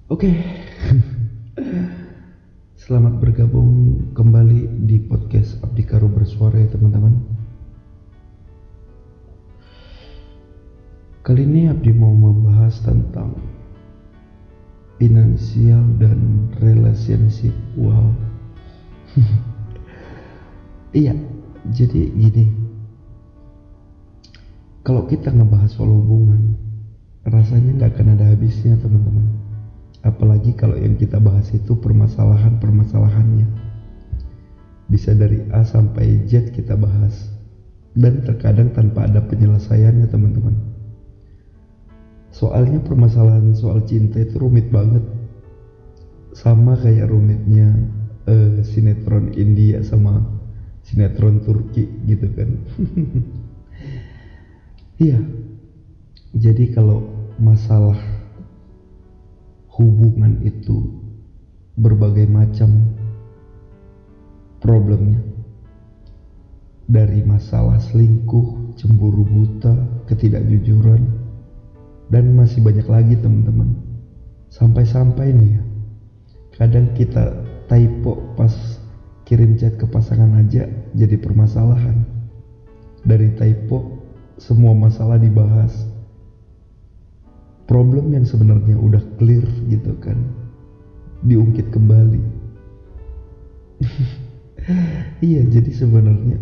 Oke, selamat bergabung kembali di podcast Abdi Karu Bersuara ya teman-teman. Kali ini Abdi mau membahas tentang finansial dan relationship. Wow. Iya, jadi gini. Kalau kita ngebahas soal hubungan, rasanya nggak akan ada habisnya teman-teman. Apalagi kalau yang kita bahas itu permasalahannya. Bisa dari A sampai Z kita bahas. Dan terkadang tanpa ada penyelesaiannya teman-teman. Soalnya permasalahan soal cinta itu rumit banget. Sama kayak rumitnya sinetron India sama sinetron Turki gitu kan. Iya. Jadi kalau masalah hubungan itu berbagai macam problemnya, dari masalah selingkuh, cemburu buta, ketidakjujuran, dan masih banyak lagi teman-teman. Sampai-sampai nih ya, kadang kita typo pas kirim chat ke pasangan aja jadi permasalahan. Dari typo semua masalah dibahas, problem yang sebenarnya udah clear gitu kan diungkit kembali. Iya, jadi sebenarnya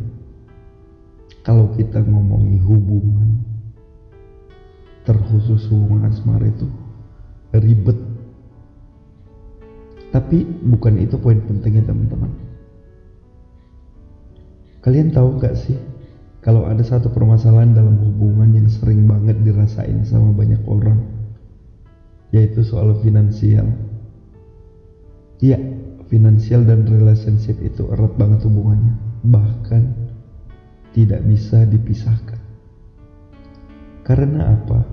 kalau kita ngomongi hubungan, terkhusus hubungan asmara itu ribet. Tapi bukan itu poin pentingnya teman-teman. Kalian tahu gak sih, kalau ada satu permasalahan dalam hubungan yang sering banget dirasain sama banyak orang, yaitu soal finansial. Iya, finansial dan relationship itu erat banget hubungannya, bahkan tidak bisa dipisahkan. Karena apa?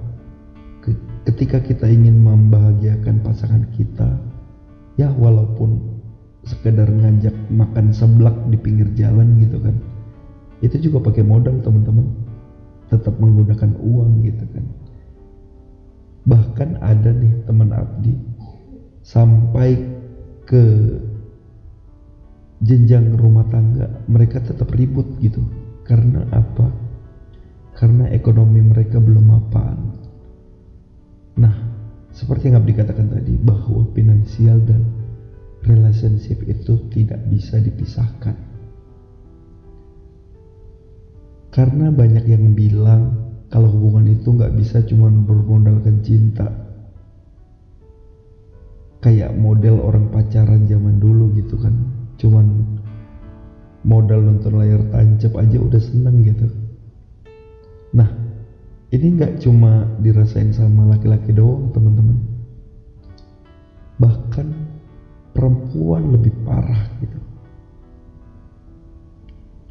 Ketika kita ingin membahagiakan pasangan kita, ya walaupun sekedar ngajak makan seblak di pinggir jalan gitu kan, itu juga pakai modal teman-teman, tetap menggunakan uang gitu kan. Bahkan ada nih teman Abdi sampai ke jenjang rumah tangga mereka tetap ribut gitu. Karena apa? Karena ekonomi mereka belum mapan. Nah, seperti yang Abdi katakan tadi, bahwa finansial dan relationship itu tidak bisa dipisahkan. Karena banyak yang bilang kalau hubungan itu nggak bisa cuma bermodalkan cinta, kayak model orang pacaran zaman dulu gitu kan, cuman modal nonton layar tancap aja udah seneng gitu. Nah, ini nggak cuma dirasain sama laki-laki doang teman-teman, bahkan perempuan lebih parah gitu.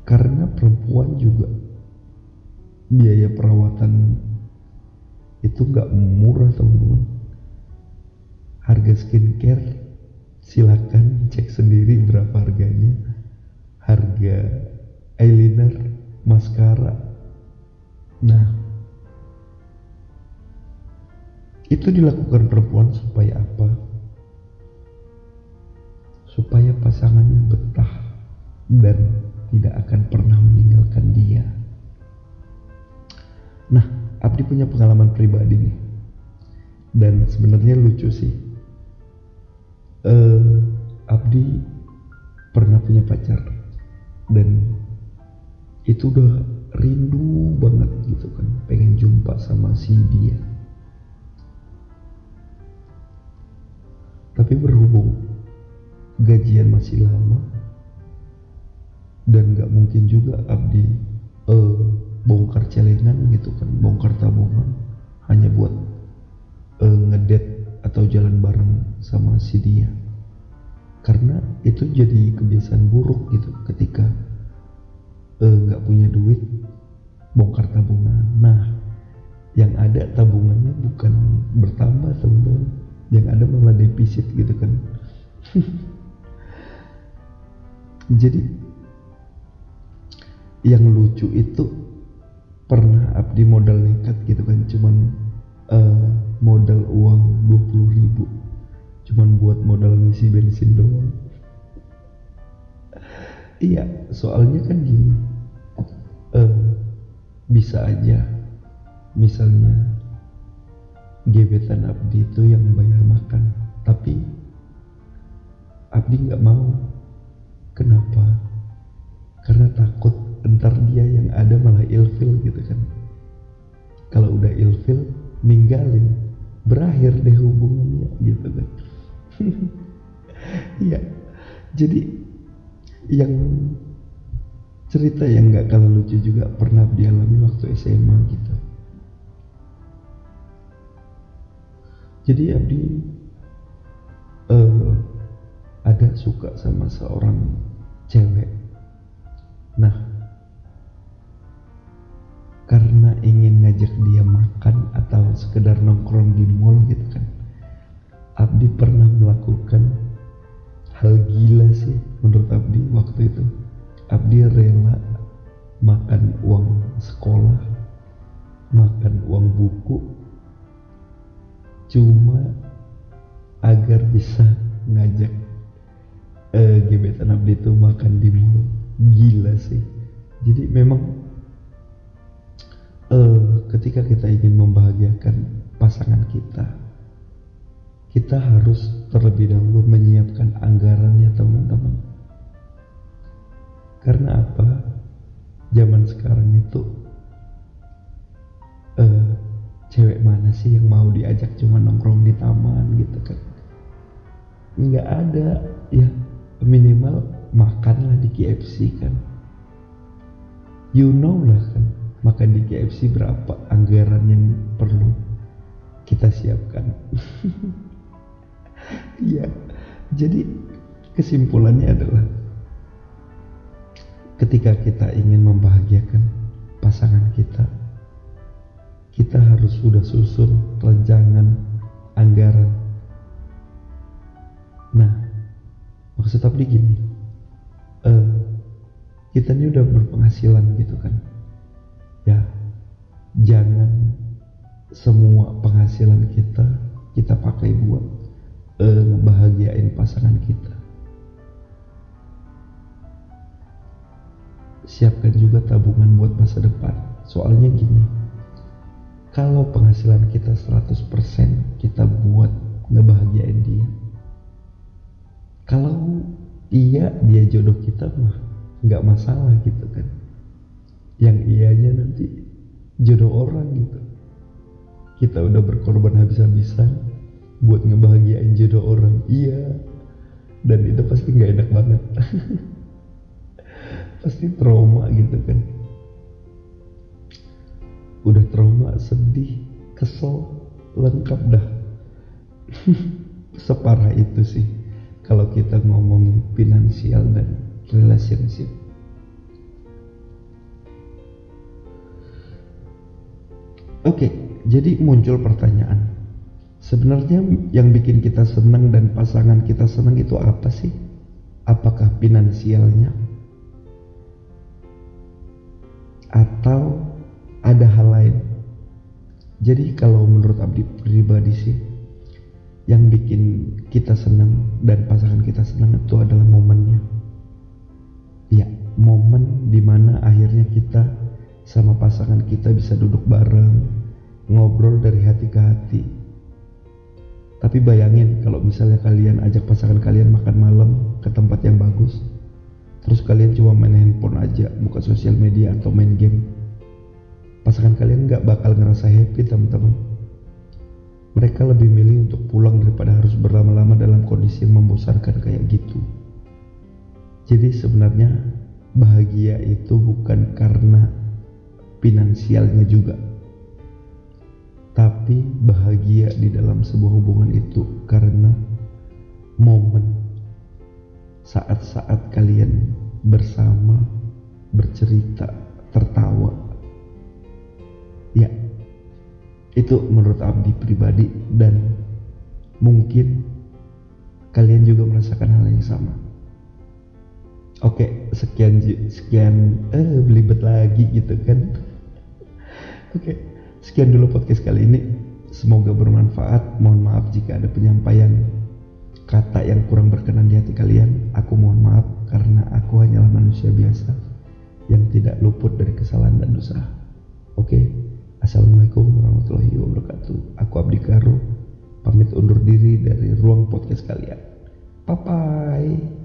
Karena perempuan juga biaya perawatan itu nggak murah teman-teman. Harga skincare silakan cek sendiri berapa harganya. Harga eyeliner, maskara. Nah, itu dilakukan perempuan supaya apa? Supaya pasangannya betah dan tidak akan pernah meninggalkan dia. Nah, Abdi punya pengalaman pribadi nih, dan sebenarnya lucu sih. Abdi pernah punya pacar, dan itu udah rindu banget gitu kan, pengen jumpa sama si dia. Tapi berhubung gajian masih lama dan gak mungkin juga Abdi bongkar celengan gitu kan, bongkar tabungan hanya buat ngedate atau jalan bareng sama si dia. Karena itu jadi kebiasaan buruk gitu, ketika gak punya duit bongkar tabungan. Nah, yang ada tabungannya bukan bertambah teman-teman, yang ada malah defisit gitu kan. Jadi yang lucu itu, pernah Abdi modal nekat gitu kan, cuman modal uang 20.000 cuman buat modal ngisi bensin doang. Iya, soalnya kan gini, bisa aja misalnya gebetan Abdi itu yang bayar makan, tapi Abdi nggak mau. Kenapa? Karena takut entar dia yang ada malah ilfil gitu kan. Kalau udah ilfil, ninggalin, berakhir deh hubungannya gitu kan. Iya, jadi yang cerita yang nggak kalah lucu juga pernah dialami waktu SMA gitu. Jadi Abdi ada suka sama seorang cewek. Nah, karena ingin ngajak dia makan atau sekedar nongkrong di mall gitu kan, Abdi pernah melakukan hal gila sih menurut Abdi waktu itu. Abdi rela makan uang sekolah, makan uang buku, cuma agar bisa ngajak gebetan Abdi itu makan di mall. Gila sih. Jadi memang ketika kita ingin membahagiakan pasangan kita harus terlebih dahulu menyiapkan anggarannya teman-teman. Karena apa? Zaman sekarang itu cewek mana sih yang mau diajak cuma nongkrong di taman gitu kan? Nggak ada, ya minimal makanlah di KFC kan. You know lah kan, makan di KFC berapa anggaran yang perlu kita siapkan. Iya, jadi kesimpulannya adalah ketika kita ingin membahagiakan pasangan kita harus sudah susun rancangan anggaran. Nah, maksud Abdi gini, kita ini udah berpenghasilan gitu kan, ya jangan semua penghasilan kita pakai buat ngebahagiain pasangan kita. Siapkan juga tabungan buat masa depan. Soalnya gini, kalau penghasilan kita 100% kita buat ngebahagiain dia, kalau dia jodoh kita mah nggak masalah gitu kan. Yang ianya nanti jodoh orang gitu. Kita udah berkorban habis-habisan buat ngebahagiain jodoh orang, iya, dan itu pasti nggak enak banget. Pasti trauma gitu kan. Udah trauma, sedih, kesel, lengkap dah. Separah itu sih kalau kita ngomongin finansial dan relationship. Oke, jadi muncul pertanyaan, sebenarnya yang bikin kita senang dan pasangan kita senang itu apa sih? Apakah finansialnya? Atau ada hal lain? Jadi kalau menurut Abdi pribadi sih, yang bikin kita senang dan pasangan kita senang itu adalah momennya. Ya, momen dimana akhirnya kita sama pasangan kita bisa duduk bareng, ngobrol dari hati ke hati. Tapi bayangin kalau misalnya kalian ajak pasangan kalian makan malam ke tempat yang bagus, terus kalian cuma main handphone aja, buka sosial media atau main game. Pasangan kalian gak bakal ngerasa happy teman-teman. Mereka lebih milih untuk pulang daripada harus berlama-lama dalam kondisi yang membosankan kayak gitu. Jadi sebenarnya bahagia itu bukan karena finansialnya juga, tapi bahagia di dalam sebuah hubungan itu karena momen saat-saat kalian bersama, bercerita, tertawa. Ya, itu menurut Abdi pribadi, dan mungkin kalian juga merasakan hal yang sama. Oke, sekian belibet lagi gitu kan. Oke, sekian dulu podcast kali ini. Semoga bermanfaat. Mohon maaf jika ada penyampaian hati kalian. Aku mohon maaf karena aku hanyalah manusia biasa yang tidak luput dari kesalahan dan dosa. Oke, assalamualaikum warahmatullahi wabarakatuh. Aku Abdi Karo, pamit undur diri dari ruang podcast kalian. Bye bye.